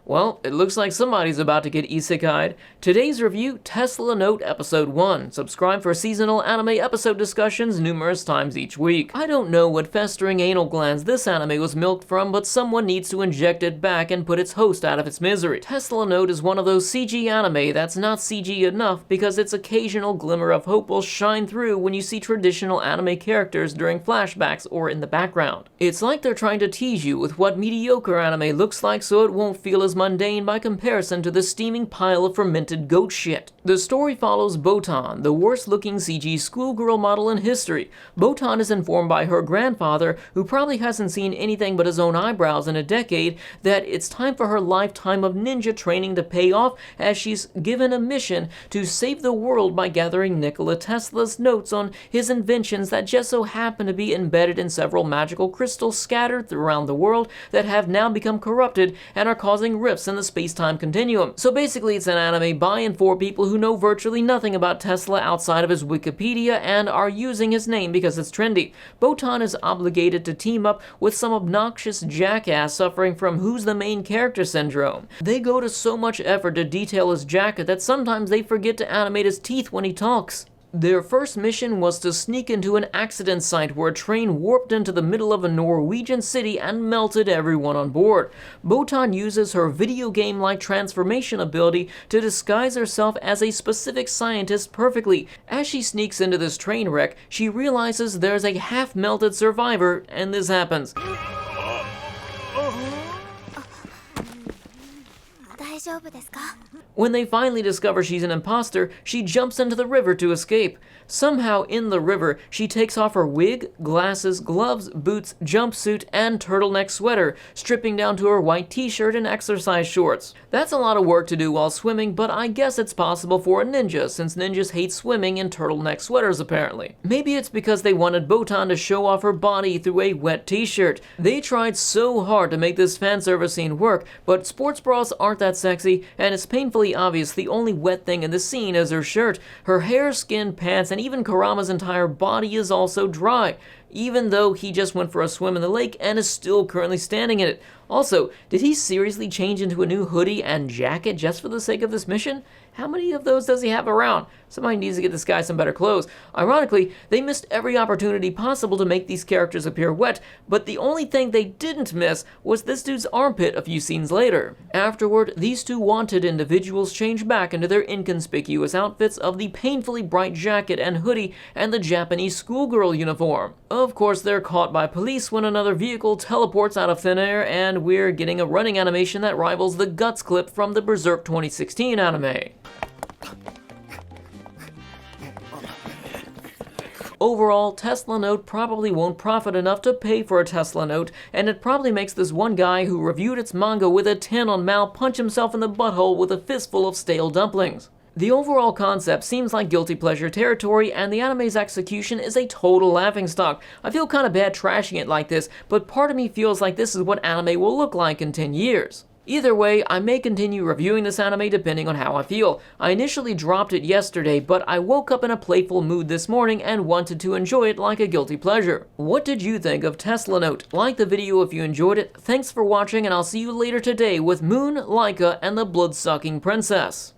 Well, it looks like somebody's about to get isekai'd. Today's review, Tesla Note Episode 1. Subscribe for seasonal anime episode discussions numerous times each week. I don't know what festering anal glands this anime was milked from, but someone needs to inject it back and put its host out of its misery. Tesla Note is one of those CG anime that's not CG enough because its occasional glimmer of hope will shine through when you see traditional anime characters during flashbacks or in the background. It's like they're trying to tease you with what mediocre anime looks like so it won't feel as mundane by comparison to the steaming pile of fermented goat shit. The story follows Botan, the worst looking CG schoolgirl model in history. Botan is informed by her grandfather, who probably hasn't seen anything but his own eyebrows in a decade, that it's time for her lifetime of ninja training to pay off as she's given a mission to save the world by gathering Nikola Tesla's notes on his inventions that just so happen to be embedded in several magical crystals scattered around the world that have now become corrupted and are causing rifts in the space-time continuum. So basically it's an anime by and for people who know virtually nothing about Tesla outside of his Wikipedia and are using his name because it's trendy. Botan is obligated to team up with some obnoxious jackass suffering from who's the main character syndrome. They go to so much effort to detail his jacket that sometimes they forget to animate his teeth when he talks. Their first mission was to sneak into an accident site where a train warped into the middle of a Norwegian city and melted everyone on board. Botan uses her video game-like transformation ability to disguise herself as a specific scientist perfectly. As she sneaks into this train wreck, she realizes there's a half-melted survivor, and this happens. When they finally discover she's an imposter, she jumps into the river to escape. Somehow in the river, she takes off her wig, glasses, gloves, boots, jumpsuit, and turtleneck sweater, stripping down to her white t-shirt and exercise shorts. That's a lot of work to do while swimming, but I guess it's possible for a ninja, since ninjas hate swimming in turtleneck sweaters apparently. Maybe it's because they wanted Botan to show off her body through a wet t-shirt. They tried so hard to make this fanservice scene work, but sports bras aren't that sexy, and it's painfully obvious the only wet thing in the scene is her shirt. Her hair, skin, pants, and even Kurama's entire body is also dry, even though he just went for a swim in the lake and is still currently standing in it. Also, did he seriously change into a new hoodie and jacket just for the sake of this mission? How many of those does he have around? Somebody needs to get this guy some better clothes. Ironically, they missed every opportunity possible to make these characters appear wet, but the only thing they didn't miss was this dude's armpit a few scenes later. Afterward, these two wanted individuals change back into their inconspicuous outfits of the painfully bright jacket and hoodie and the Japanese schoolgirl uniform. Of course, they're caught by police when another vehicle teleports out of thin air, and we're getting a running animation that rivals the Guts clip from the Berserk 2016 anime. Overall, Tesla Note probably won't profit enough to pay for a Tesla Note, and it probably makes this one guy who reviewed its manga with a 10 on Mal punch himself in the butthole with a fistful of stale dumplings. The overall concept seems like guilty pleasure territory, and the anime's execution is a total laughingstock. I feel kinda bad trashing it like this, but part of me feels like this is what anime will look like in 10 years. Either way, I may continue reviewing this anime depending on how I feel. I initially dropped it yesterday, but I woke up in a playful mood this morning and wanted to enjoy it like a guilty pleasure. What did you think of Tesla Note? Like the video if you enjoyed it. Thanks for watching, and I'll see you later today with Moon, Laika, and the Blood-Sucking Princess.